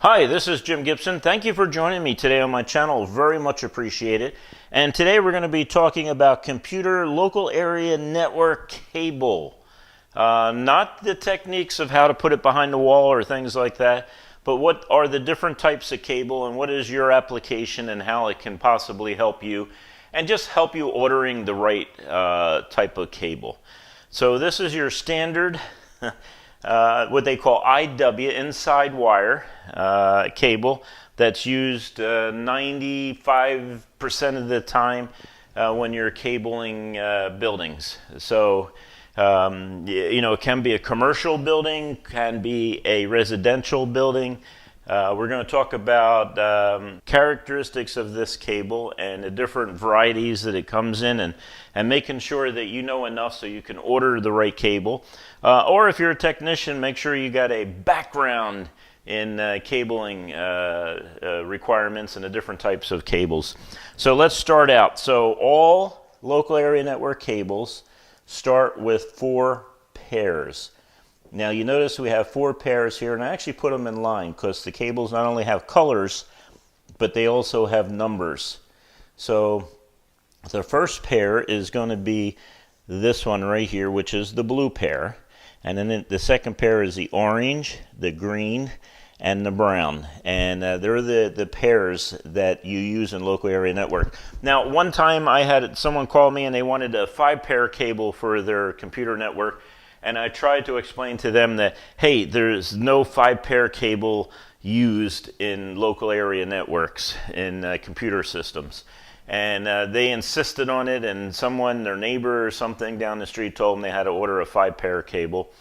Hi, this is Jim Gibson. Thank you for joining me today on my channel. Very much appreciate it. And today we're going to be talking about computer local area network cable. Not the techniques of how to put it behind the wall or things like that, but what are the different types of cable and what is your application and how it can possibly help you and just help you ordering the right type of cable. So this is your standard what they call IW, inside wire cable, that's used 95% of the time when you're cabling buildings. So it can be a commercial building, can be a residential building. We're going to talk about characteristics of this cable and the different varieties that it comes in, and making sure that you know enough so you can order the right cable. Or if you're a technician, make sure you got a background in cabling requirements and the different types of cables. So let's start out. So all local area network cables start with 4 pairs. Now you notice we have 4 pairs here, and I actually put them in line because the cables not only have colors, but they also have numbers. So the first pair is going to be this one right here, which is the blue pair. And then the second pair is the orange, the green, and the brown. And they're the pairs that you use in local area network. Now, one time I had someone call me and they wanted a 5-pair cable for their computer network. And I tried to explain to them that, hey, there's no 5-pair cable used in local area networks in computer systems. And they insisted on it, and someone, their neighbor or something down the street, told them they had to order a 5-pair cable.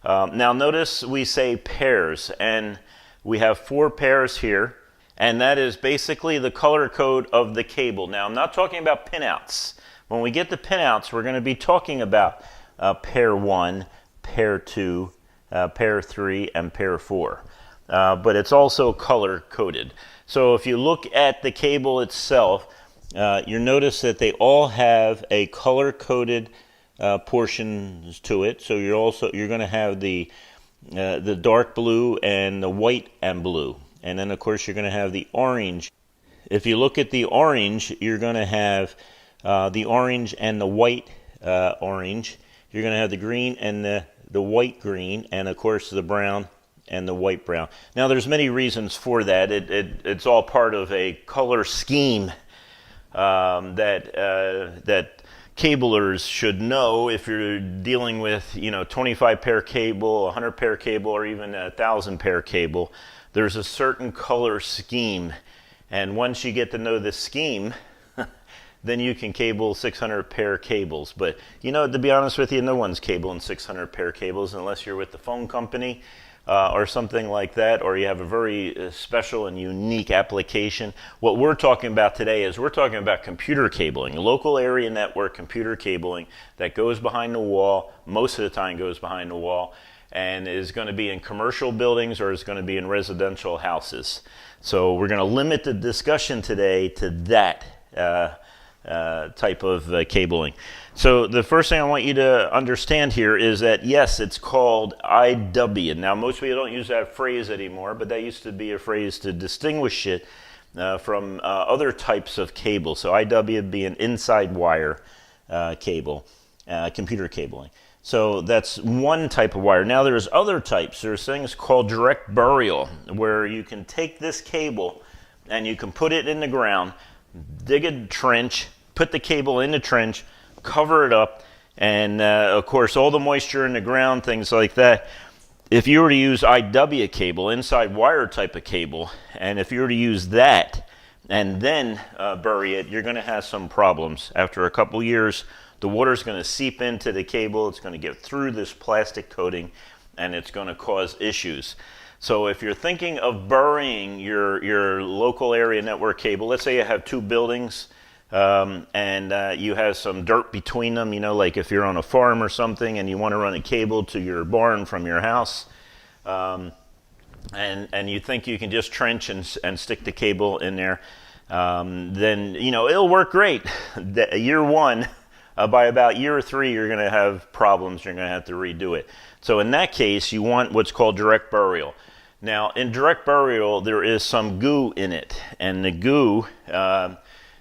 Now notice we say pairs, and we have 4 pairs here, and that is basically the color code of the cable. Now I'm not talking about pinouts. When we get to pinouts, we're going to be talking about pair 1, pair 2, pair 3, and pair 4. But it's also color coded. So if you look at the cable itself, you notice that they all have a color coded portions to it. So you're going to have the dark blue and the white and blue, and then of course you're going to have the orange. If you look at the orange, you're going to have the orange and the white orange. You're going to have the green and the white green, and of course the brown and the white brown. Now there's many reasons for that. It's all part of a color scheme that cablers should know. If you're dealing with 25-pair cable, 100-pair cable, or even 1,000-pair cable, there's a certain color scheme, and once you get to know the scheme, then you can cable 600-pair cables. But to be honest with you, no one's cabling 600-pair cables unless you're with the phone company or something like that, or you have a very special and unique application. What we're talking about today is we're talking about computer cabling, local area network computer cabling that goes behind the wall, most of the time goes behind the wall, and is going to be in commercial buildings or is going to be in residential houses. So we're going to limit the discussion today to that type of cabling. So the first thing I want you to understand here is that yes, it's called IW. Now most people don't use that phrase anymore, but that used to be a phrase to distinguish it from other types of cable. So IW would be an inside wire cable, computer cabling. So that's one type of wire. Now there's other types. There's things called direct burial, where you can take this cable and you can put it in the ground, dig a trench, put the cable in the trench, cover it up, and of course all the moisture in the ground, things like that. If you were to use IW cable, inside wire type of cable, and if you were to use that and then bury it, you're going to have some problems. After a couple years, the water is going to seep into the cable, it's going to get through this plastic coating, and it's going to cause issues. So if you're thinking of burying your local area network cable, let's say you have 2 buildings, and you have some dirt between them, like if you're on a farm or something and you want to run a cable to your barn from your house, and you think you can just trench and stick the cable in there, then it'll work great. Year 1, by about year 3, you're going to have problems. You're going to have to redo it. So in that case, you want what's called direct burial. Now, in direct burial, there is some goo in it, and the goo,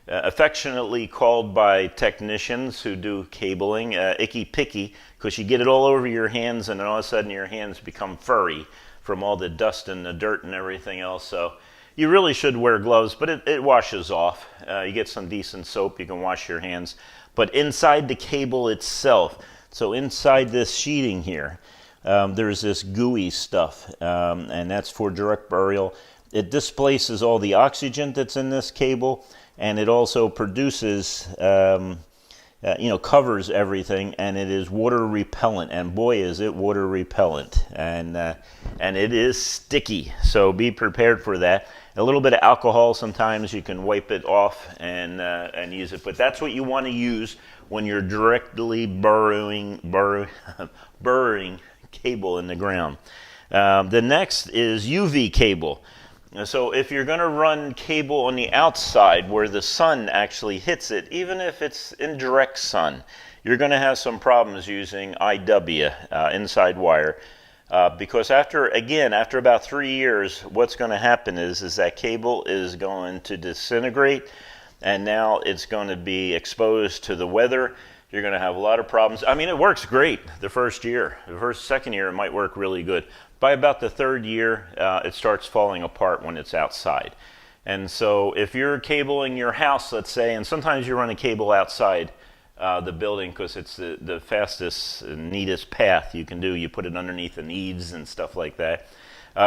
affectionately called by technicians who do cabling, icky picky, because you get it all over your hands, and then all of a sudden your hands become furry from all the dust and the dirt and everything else. So you really should wear gloves, but it washes off. You get some decent soap, you can wash your hands. But inside the cable itself, so inside this sheeting here, there's this gooey stuff, and that's for direct burial. It displaces all the oxygen that's in this cable, and it also produces, covers everything, and it is water repellent. And boy, is it water repellent, and it is sticky. So be prepared for that. A little bit of alcohol, sometimes you can wipe it off and use it. But that's what you want to use when you're directly burrowing cable in the ground. The next is UV cable. So if you're going to run cable on the outside where the sun actually hits it, even if it's indirect sun, you're going to have some problems using IW, inside wire. Because after about 3 years, what's going to happen is that cable is going to disintegrate, and now it's going to be exposed to the weather. You're going to have a lot of problems. I mean, it works great the first year. The second year, it might work really good. By about the third year, it starts falling apart when it's outside. And so if you're cabling your house, let's say, and sometimes you run a cable outside the building because it's the fastest, neatest path you can do. You put it underneath the eaves and stuff like that.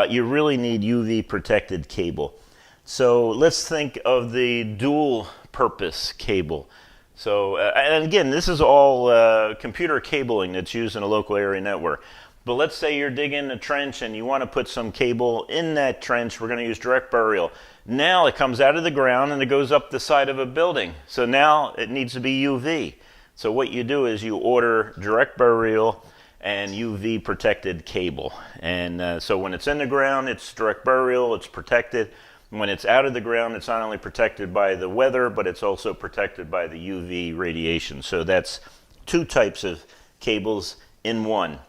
You really need UV protected cable. So let's think of the dual purpose cable. So, and again, this is all computer cabling that's used in a local area network. But let's say you're digging a trench and you want to put some cable in that trench. We're going to use direct burial. Now it comes out of the ground and it goes up the side of a building. So now it needs to be UV. So what you do is you order direct burial and UV protected cable. And so when it's in the ground, it's direct burial, it's protected. When it's out of the ground, it's not only protected by the weather, but it's also protected by the UV radiation. So that's two types of cables in one.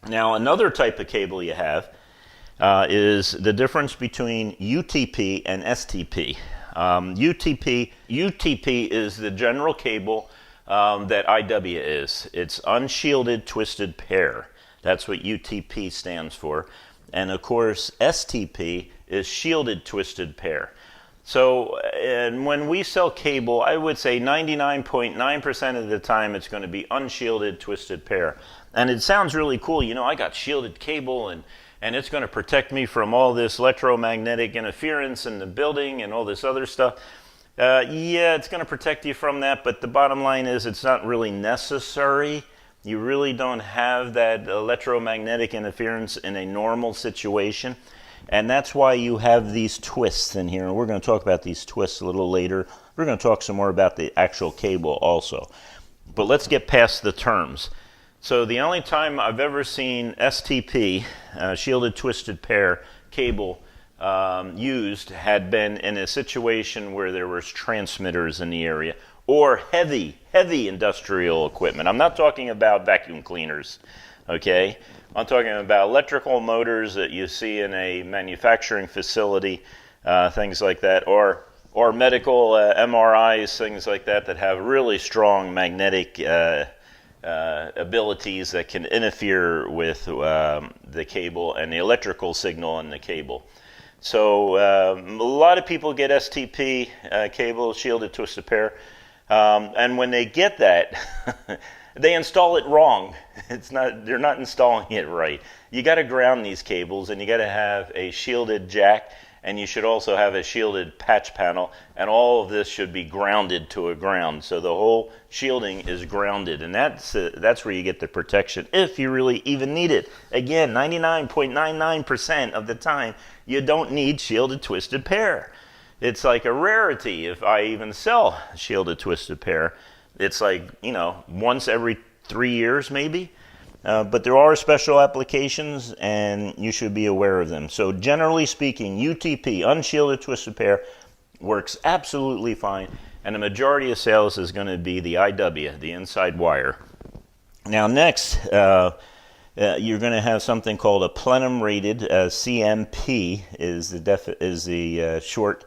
Now, another type of cable you have is the difference between UTP and STP. UTP is the general cable that IW is. It's unshielded twisted pair. That's what UTP stands for. And of course, STP is shielded twisted pair. So, and when we sell cable, I would say 99.9% of the time it's going to be unshielded twisted pair. And it sounds really cool, you know, I got shielded cable and it's going to protect me from all this electromagnetic interference in the building and all this other stuff. Yeah, it's going to protect you from that, but the bottom line is it's not really necessary. You really don't have that electromagnetic interference in a normal situation. And that's why you have these twists in here. And we're going to talk about these twists a little later. We're going to talk some more about the actual cable also. But let's get past the terms. So the only time I've ever seen STP, shielded twisted pair cable, used had been in a situation where there was transmitters in the area or heavy industrial equipment. I'm not talking about vacuum cleaners, okay? I'm talking about electrical motors that you see in a manufacturing facility, things like that, or medical MRIs, things like that have really strong magnetic abilities that can interfere with the cable and the electrical signal in the cable. So a lot of people get STP cable, shielded twisted pair, and when they get that, they install it wrong. They're not installing it right. You got to ground these cables, and you got to have a shielded jack, and you should also have a shielded patch panel, and all of this should be grounded to a ground. So the whole shielding is grounded, and that's where you get the protection if you really even need it. Again, 99.99% of the time, you don't need shielded twisted pair. It's like a rarity if I even sell shielded twisted pair. It's like, you know, once every 3 years maybe. But there are special applications, and you should be aware of them. So generally speaking, UTP, unshielded twisted pair, works absolutely fine. And the majority of sales is going to be the IW, the inside wire. Now next, you're going to have something called a plenum rated, CMP is the short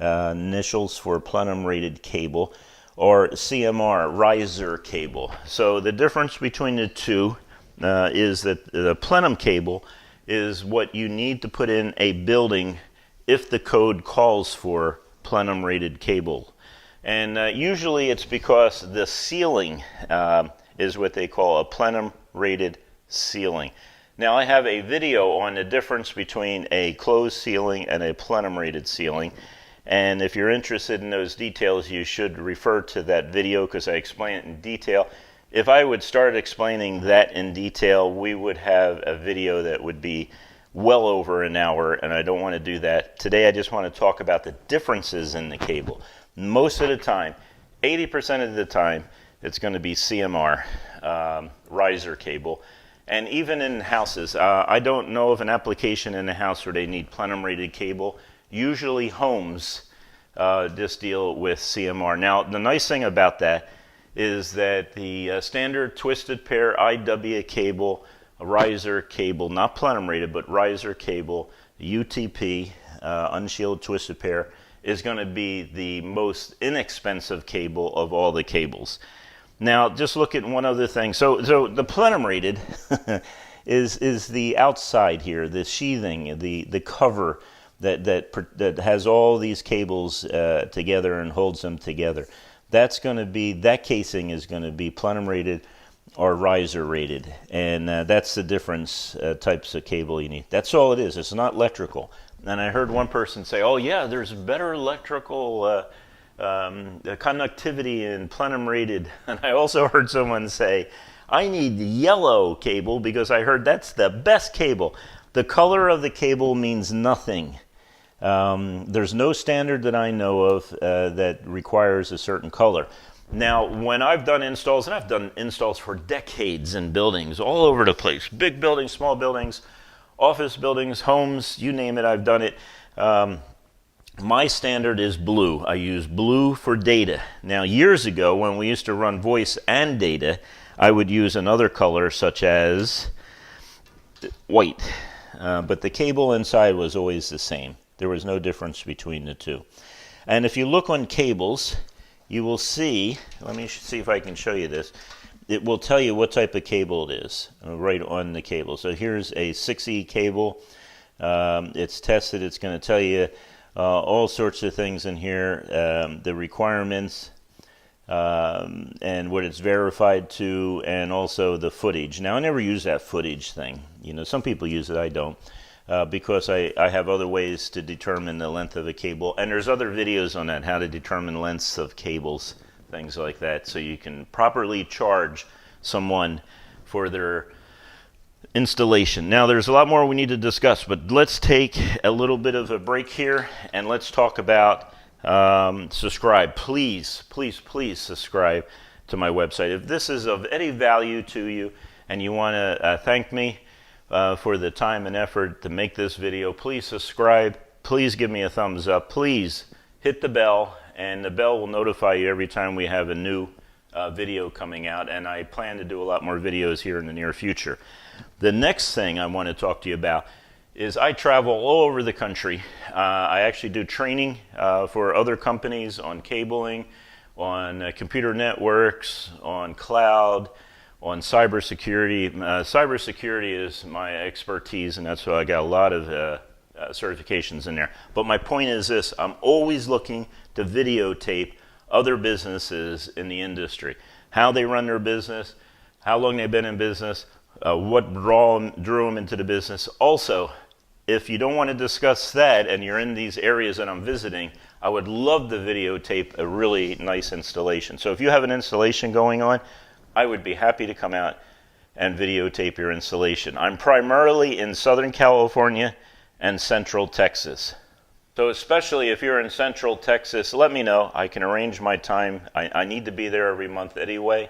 initials for plenum rated cable, or CMR, riser cable. So the difference between the two is that the plenum cable is what you need to put in a building if the code calls for plenum rated cable. And usually it's because the ceiling is what they call a plenum rated ceiling. Now I have a video on the difference between a closed ceiling and a plenum rated ceiling, and if you're interested in those details you should refer to that video because I explain it in detail. If I would start explaining that in detail, we would have a video that would be well over an hour, and I don't want to do that. Today I just want to talk about the differences in the cable. Most of the time, 80% of the time, it's going to be CMR, riser cable. And even in houses, I don't know of an application in a house where they need plenum rated cable. Usually homes just deal with CMR. Now the nice thing about that is that the standard twisted pair IW cable, a riser cable, not plenum rated, but riser cable, UTP, unshielded twisted pair, is going to be the most inexpensive cable of all the cables. Now, just look at one other thing. So the plenum rated is the outside here, the sheathing, the cover that has all these cables together and holds them together. That casing is going to be plenum rated or riser rated, and that's the difference types of cable you need. That's all it is. It's not electrical. And I heard one person say, "Oh yeah, there's better electrical conductivity in plenum rated." And I also heard someone say, "I need yellow cable because I heard that's the best cable." The color of the cable means nothing. There's no standard that I know of that requires a certain color. Now, when I've done installs, and I've done installs for decades in buildings all over the place, big buildings, small buildings, office buildings, homes, you name it, I've done it. My standard is blue. I use blue for data. Now, years ago, when we used to run voice and data, I would use another color such as white. But the cable inside was always the same. There was no difference between the two. And if you look on cables, you will see, let me see if I can show you this. It will tell you what type of cable it is right on the cable. So here's a 6E cable. It's tested. It's going to tell you all sorts of things in here, the requirements and what it's verified to, and also the footage. Now I never use that footage thing. You know, some people use it, I don't, because I have other ways to determine the length of a cable, and there's other videos on that, how to determine lengths of cables, things like that, so you can properly charge someone for their installation. Now there's a lot more we need to discuss, but let's take a little bit of a break here and let's talk about subscribe. Please subscribe to my website. If this is of any value to you and you want to thank me for the time and effort to make this video, please subscribe. Please give me a thumbs up. Please hit the bell, and the bell will notify you every time we have a new video coming out, and I plan to do a lot more videos here in the near future. The next thing I want to talk to you about is I travel all over the country. I actually do training for other companies on cabling, on computer networks, on cloud, on cybersecurity. Cybersecurity is my expertise, and that's why I got a lot of certifications in there. But my point is this: I'm always looking to videotape other businesses in the industry, how they run their business, how long they've been in business, what drew them into the business. Also, if you don't want to discuss that and you're in these areas that I'm visiting, I would love to videotape a really nice installation. So if you have an installation going on, I would be happy to come out and videotape your installation. I'm primarily in Southern California and Central Texas. So especially if you're in Central Texas, let me know. I can arrange my time. I need to be there every month anyway.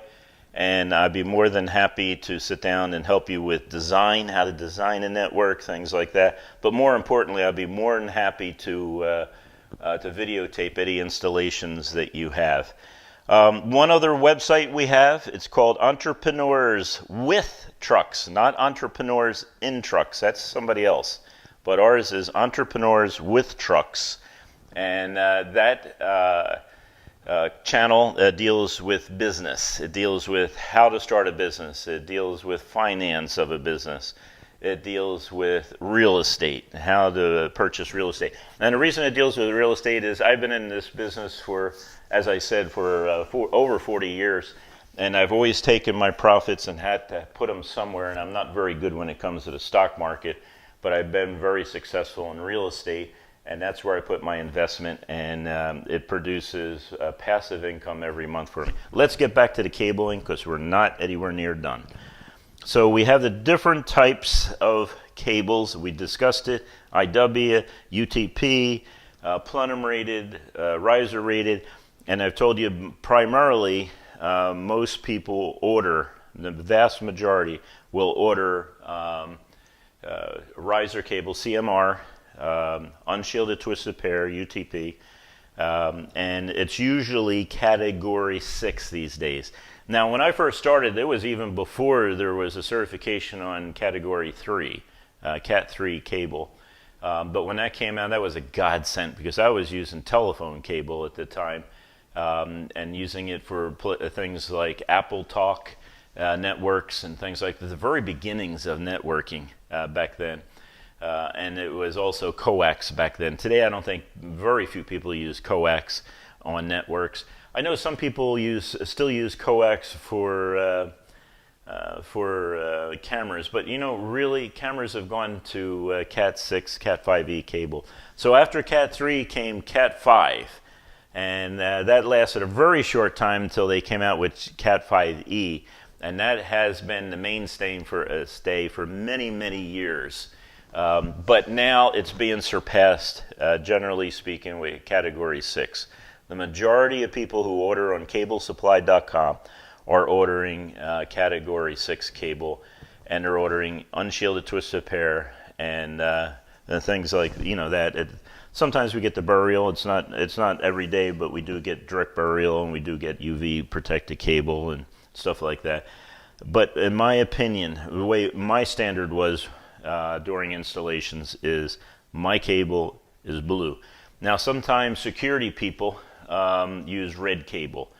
And I'd be more than happy to sit down and help you with design, how to design a network, things like that. But more importantly, I'd be more than happy to videotape any installations that you have. One other website we have, it's called Entrepreneurs with Trucks, not Entrepreneurs in Trucks. That's somebody else. But ours is Entrepreneurs with Trucks. And that channel deals with business. It deals with how to start a business. It deals with finance of a business. It deals with real estate, how to purchase real estate. And the reason it deals with real estate is I've been in this business for, as I said, for over 40 years. And I've always taken my profits and had to put them somewhere. And I'm not very good when it comes to the stock market, but I've been very successful in real estate. And that's where I put my investment, and it produces passive income every month for me. Let's get back to the cabling because we're not anywhere near done. So we have the different types of cables. We discussed it: IW, UTP, plenum rated, riser rated, and I've told you primarily most people order, the vast majority will order riser cable, CMR, unshielded twisted pair, UTP, and it's usually category 6 these days. Now, when I first started, it was even before there was a certification on category 3, Cat3 cable. But when that came out, that was a godsend because I was using telephone cable at the time and using it for things like Apple Talk networks and things like the very beginnings of networking back then. And it was also coax back then. Today, I don't think very few people use coax on networks. I know some people still use coax for cameras, but you know, really, cameras have gone to Cat6, Cat5e cable. So after Cat3 came Cat5, and that lasted a very short time until they came out with Cat5e, and that has been the mainstay for many, many years. But now it's being surpassed, generally speaking, with category 6. The majority of people who order on CableSupply.com are ordering category 6 cable, and they're ordering unshielded twisted pair and things like, you know, that. Sometimes we get the burial. It's not every day, but we do get direct burial, and we do get UV protected cable and stuff like that. But in my opinion, the way my standard was during installations is my cable is blue. Now, sometimes security people use red cable,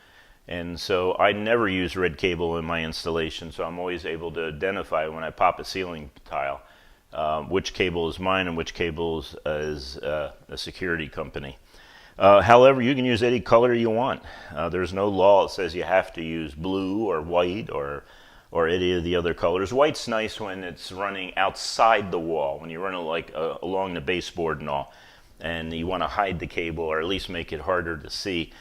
and so I never use red cable in my installation, so I'm always able to identify when I pop a ceiling tile which cable is mine and which cable is a security company. However, you can use any color you want. There's no law that says you have to use blue or white or any of the other colors. White's nice when it's running outside the wall, when you're running like along the baseboard and all, and you want to hide the cable or at least make it harder to see.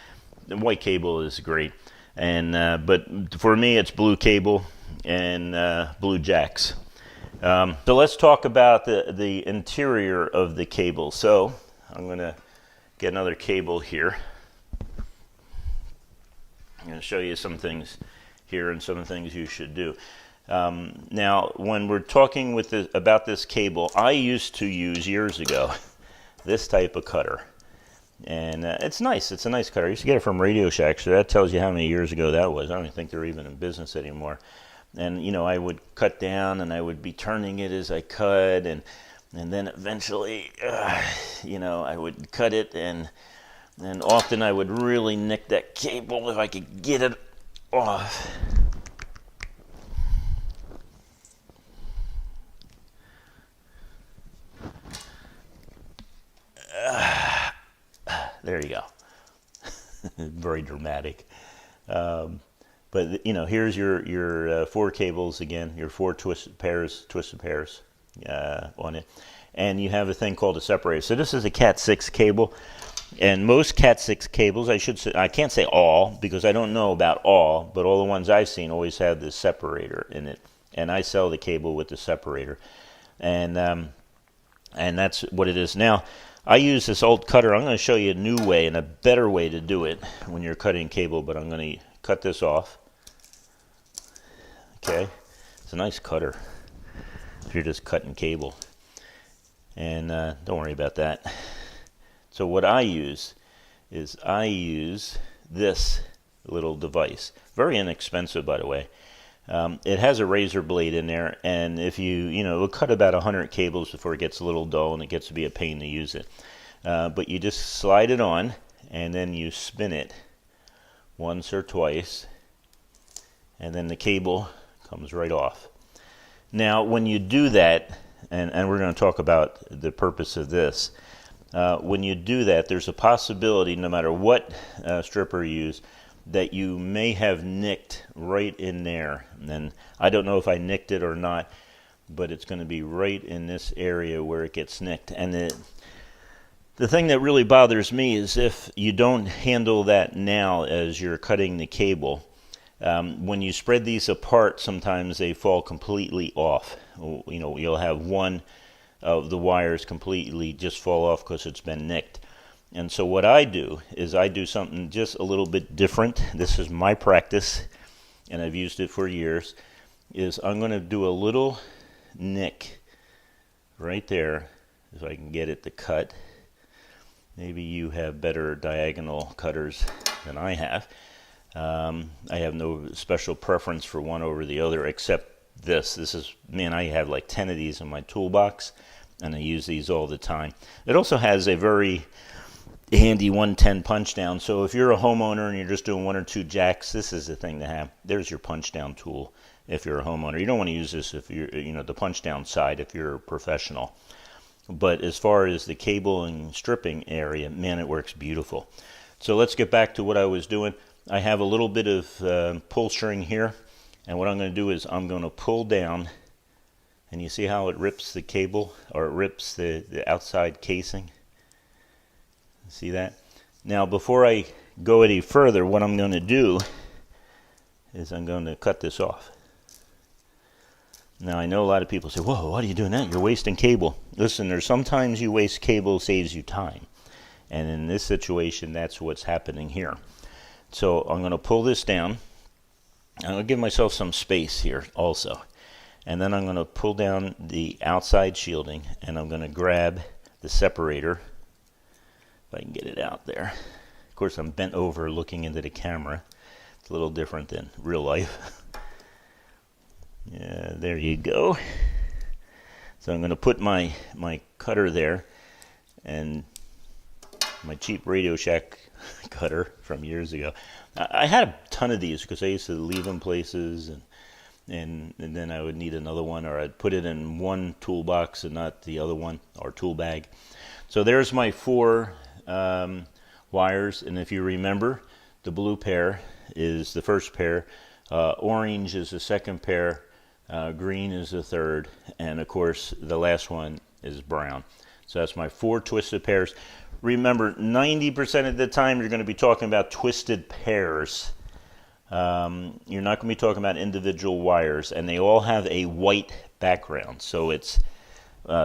The white cable is great, and but for me it's blue cable and blue jacks. So let's talk about the interior of the cable. So I'm going to get another cable here. I'm going to show you some things here and some things you should do. Now, when we're talking about this cable, I used to use years ago this type of cutter, and it's nice. It's a nice cutter. I used to get it from Radio Shack, so that tells you how many years ago that was. I don't even think they're even in business anymore. And you know, I would cut down, and I would be turning it as I cut, and then eventually, you know, I would cut it, and often I would really nick that cable if I could get it off. There you go. Very dramatic. But you know, here's your 4 cables again, your 4 twisted pairs on it, and you have a thing called a separator. So this is a Cat6 cable, and most Cat6 cables, I can't say all because I don't know about all, but all the ones I've seen always have this separator in it, and I sell the cable with the separator, and that's what it is. Now, I use this old cutter. I'm going to show you a new way and a better way to do it when you're cutting cable, but I'm going to cut this off. Okay, it's a nice cutter if you're just cutting cable, and don't worry about that. So what I use is this little device. Very inexpensive, by the way. It has a razor blade in there, and if it'll cut about 100 cables before it gets a little dull and it gets to be a pain to use it. But you just slide it on, and then you spin it once or twice, and then the cable comes right off. Now, when you do that, and we're going to talk about the purpose of this, when you do that, there's a possibility, no matter what stripper you use, that you may have nicked right in there. And I don't know if I nicked it or not, but it's going to be right in this area where it gets nicked. And the thing that really bothers me is if you don't handle that now as you're cutting the cable, when you spread these apart, sometimes they fall completely off. You'll have one of the wires completely just fall off because it's been nicked. And so what I do is I do something just a little bit different. This is my practice, and I've used it for years, is I'm going to do a little nick right there, if I can get it to cut. Maybe you have better diagonal cutters than I have. I have no special preference for one over the other except this. I have like 10 of these in my toolbox, and I use these all the time. It also has a very handy 110 punch down, so if you're a homeowner and you're just doing 1 or 2 jacks, this is the thing to have. There's your punch down tool if you're a homeowner. You don't want to use this if you're, the punch down side if you're a professional. But as far as the cable and stripping area, man, it works beautiful. So let's get back to what I was doing. I have a little bit of pull string here, and what I'm going to do is I'm going to pull down, and you see how it rips the cable, or it rips the outside casing? See that? Now, before I go any further, what I'm going to do is I'm going to cut this off. Now, I know a lot of people say, whoa, why are you doing that? You're wasting cable. Listen, there's sometimes you waste cable saves you time. And in this situation, that's what's happening here. So I'm going to pull this down. I'm going to give myself some space here also. And then I'm going to pull down the outside shielding, and I'm going to grab the separator. If I can get it out there. Of course, I'm bent over looking into the camera. It's a little different than real life. Yeah, there you go. So I'm going to put my cutter there, and my cheap Radio Shack cutter from years ago. I had a ton of these because I used to leave them places, and then I would need another one, or I'd put it in one toolbox and not the other one, or tool bag. So there's my 4 wires, and if you remember, the blue pair is the first pair, orange is the second pair, green is the third, and of course the last one is brown. So that's my 4 twisted pairs. Remember, 90% of the time you're going to be talking about twisted pairs. You're not going to be talking about individual wires, and they all have a white background. So it's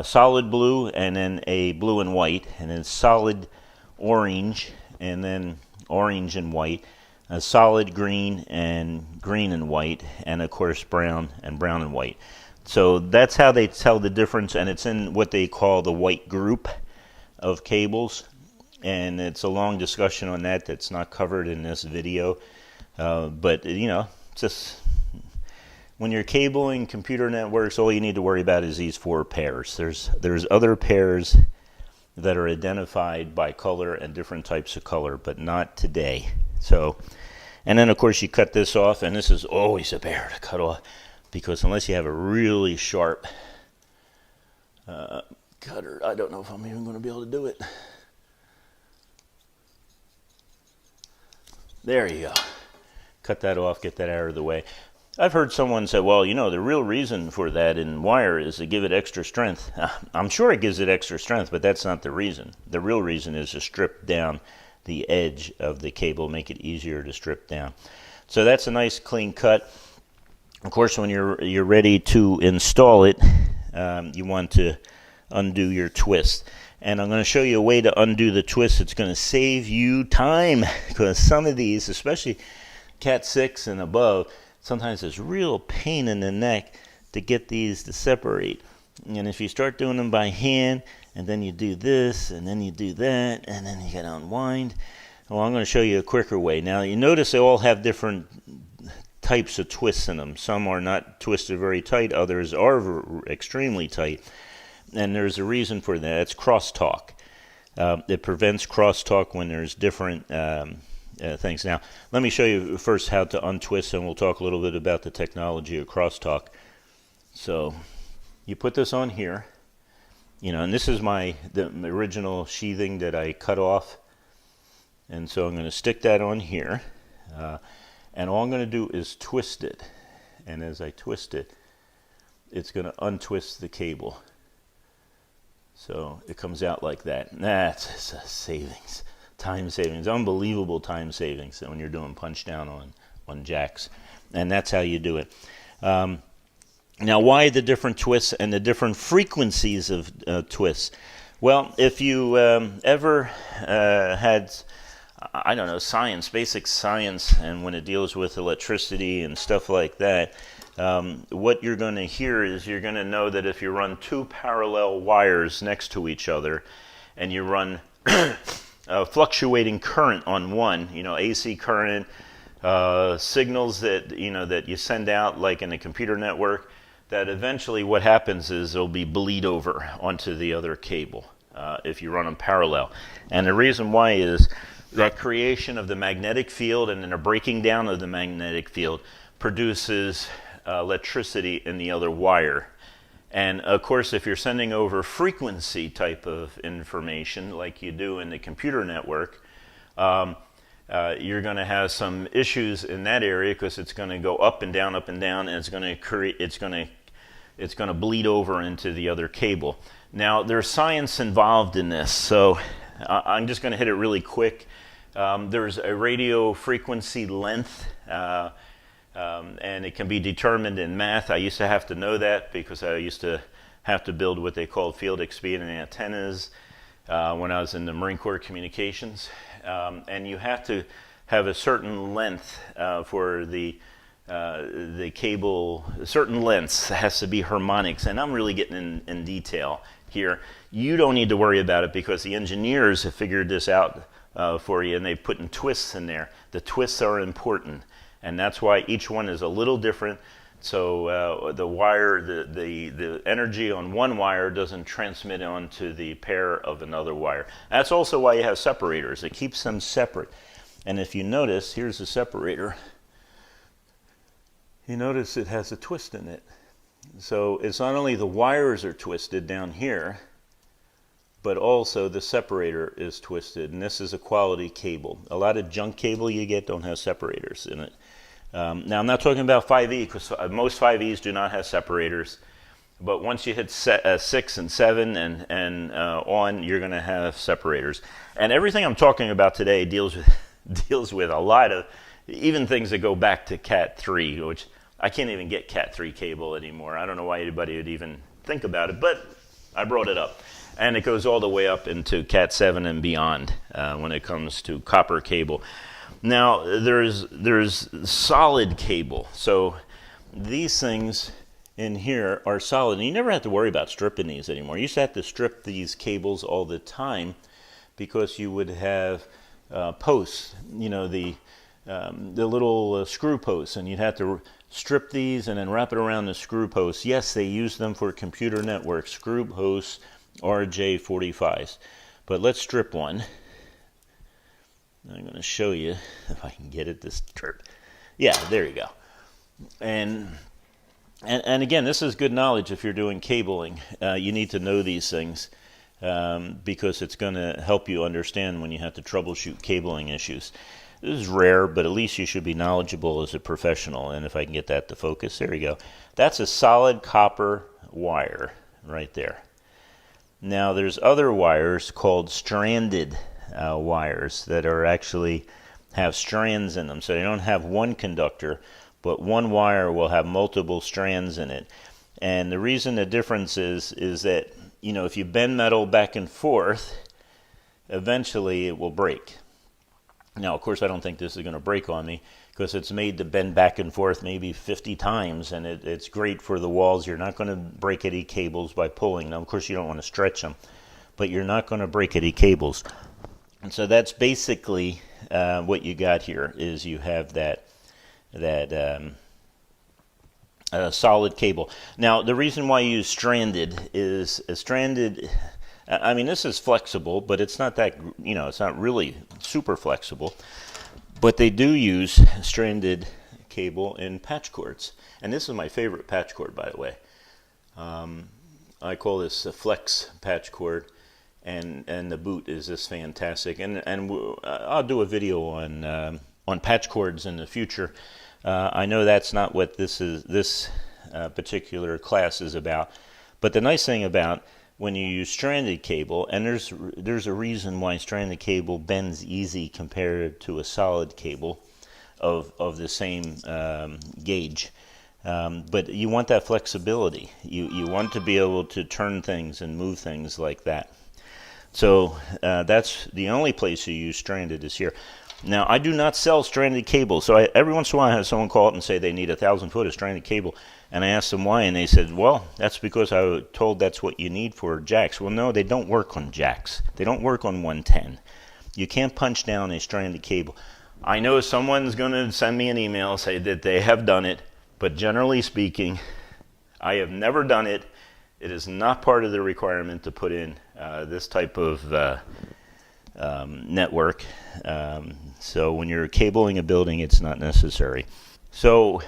solid blue, and then a blue and white, and then solid orange, and then orange and white, a solid green and white, and of course brown and white. So that's how they tell the difference, and it's in what they call the white group of cables, and it's a long discussion on that that's not covered in this video, but just when you're cabling computer networks, all you need to worry about is these 4 pairs. There's other pairs that are identified by color and different types of color, but not today. So, and then of course you cut this off, and this is always a bear to cut off, because unless you have a really sharp cutter, I don't know if I'm even going to be able to do it. There you go. Cut that off, get that out of the way. I've heard someone say, well, the real reason for that in wire is to give it extra strength. I'm sure it gives it extra strength, but that's not the reason. The real reason is to strip down the edge of the cable, make it easier to strip down. So that's a nice clean cut. Of course, when you're ready to install it, you want to undo your twist. And I'm going to show you a way to undo the twist. It's going to save you time, because some of these, especially Cat6 and above, sometimes it's real pain in the neck to get these to separate. And if you start doing them by hand, and then you do this, and then you do that, and then you got to unwind, Well, I'm going to show you a quicker way. Now, you notice they all have different types of twists in them. Some are not twisted very tight, others are extremely tight, and there's a reason for that. It's crosstalk. It prevents crosstalk when there's different things. Now, let me show you first how to untwist, and we'll talk a little bit about the technology of crosstalk. So, you put this on here, and this is the original sheathing that I cut off, and so I'm going to stick that on here. And all I'm going to do is twist it. And as I twist it, it's going to untwist the cable. So it comes out like that. That's a savings. Time savings. Unbelievable time savings when you're doing punch down on jacks. And that's how you do it. Now, why the different twists and the different frequencies of twists? Well, if you ever had, I don't know, science, basic science, and when it deals with electricity and stuff like that, what you're going to hear is you're going to know that if you run two parallel wires next to each other and you run fluctuating current on one, AC current, signals that that you send out like in a computer network, that eventually what happens is there'll be bleed over onto the other cable if you run them parallel. And the reason why is that creation of the magnetic field and then a breaking down of the magnetic field produces electricity in the other wire. And of course, if you're sending over frequency type of information like you do in the computer network, you're going to have some issues in that area because it's going to go up and down, and it's going to create, it's going to bleed over into the other cable. Now, there's science involved in this, so I'm just going to hit it really quick. There's a radio frequency length, and it can be determined in math. I used to have to know that because I used to have to build what they called field expedient antennas when I was in the Marine Corps Communications. And you have to have a certain length for the cable. Certain lengths has to be harmonics, and I'm really getting in detail here. You don't need to worry about it because the engineers have figured this out for you, and they've put in twists in there. The twists are important, and that's why each one is a little different. So the wire, the energy on one wire doesn't transmit onto the pair of another wire. That's also why you have separators. It keeps them separate. And if you notice, here's a separator. You notice it has a twist in it. So it's not only the wires are twisted down here, but also the separator is twisted. And this is a quality cable. A lot of junk cable you get don't have separators in it. Now, I'm not talking about 5e because most 5es do not have separators. But once you hit 6 and 7 and on, you're going to have separators. And everything I'm talking about today deals with a lot of, even things that go back to Cat3, which I can't even get Cat3 cable anymore. I don't know why anybody would even think about it, but I brought it up. And it goes all the way up into Cat7 and beyond when it comes to copper cable. Now, there's solid cable. So these things in here are solid. And you never have to worry about stripping these anymore. You used to have to strip these cables all the time because you would have posts, the little screw posts, and you'd have to strip these and then wrap it around the screw posts. Yes, they use them for computer network screw posts, RJ45s. But let's strip one. I'm going to show you if I can get it to strip. Yeah, there you go. And again, this is good knowledge if you're doing cabling. You need to know these things because it's going to help you understand when you have to troubleshoot cabling issues. This is rare, but at least you should be knowledgeable as a professional. And if I can get that to focus, there you go. That's a solid copper wire right there. Now, there's other wires called stranded wires that are actually have strands in them. So they don't have one conductor, but one wire will have multiple strands in it. And the reason the difference is that, if you bend metal back and forth, eventually it will break. Now, of course, I don't think this is going to break on me because it's made to bend back and forth maybe 50 times, and it's great for the walls. You're not going to break any cables by pulling them. Of course, you don't want to stretch them, but you're not going to break any cables. And so that's basically what you got here is you have that solid cable. Now, the reason why you use stranded is stranded. I mean, this is flexible, but it's not that, it's not really super flexible. But they do use stranded cable in patch cords, and this is my favorite patch cord, by the way. I call this a flex patch cord, and the boot is this fantastic. And I'll do a video on patch cords in the future. I know that's not what this particular class is about, but the nice thing about when you use stranded cable, and there's a reason why stranded cable bends easy compared to a solid cable of the same gauge. But you want that flexibility. You want to be able to turn things and move things like that. So that's the only place you use stranded is here. Now, I do not sell stranded cable, so every once in a while I have someone call up and say they need 1,000 foot of stranded cable, and I asked them why, and they said, well, that's because I was told that's what you need for jacks. Well, no, they don't work on jacks. They don't work on 110. You can't punch down a stranded cable. I know someone's going to send me an email, say that they have done it, but generally speaking, I have never done it. It is not part of the requirement to put in this type of network. So when you're cabling a building, it's not necessary. So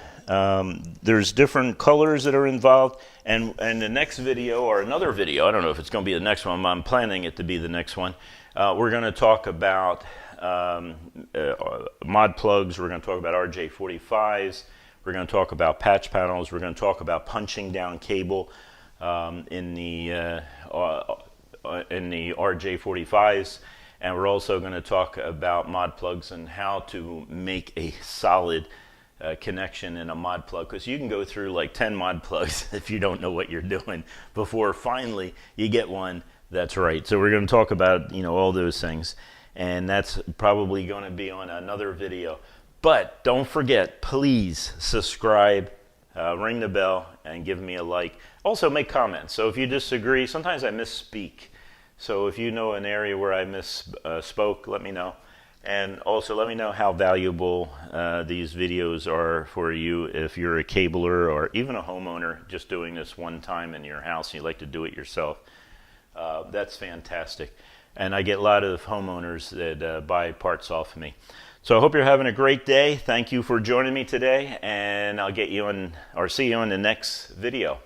there's different colors that are involved, and the next video, or another video, I don't know if it's going to be the next one, I'm planning it to be the next one, we're going to talk about mod plugs, we're going to talk about RJ45s, we're going to talk about patch panels, we're going to talk about punching down cable in the RJ45s, and we're also going to talk about mod plugs and how to make a solid connection in a mod plug, because you can go through like 10 mod plugs if you don't know what you're doing before finally you get one that's right. So we're going to talk about all those things, and that's probably going to be on another video. But don't forget, please subscribe, ring the bell, and give me a like. Also make comments. So if you disagree, sometimes I misspeak. So if you know an area where I misspoke, let me know. And also let me know how valuable these videos are for you if you're a cabler or even a homeowner just doing this one time in your house and you like to do it yourself. That's fantastic. And I get a lot of homeowners that buy parts off of me. So I hope you're having a great day. Thank you for joining me today, and I'll get you on, or see you on the next video.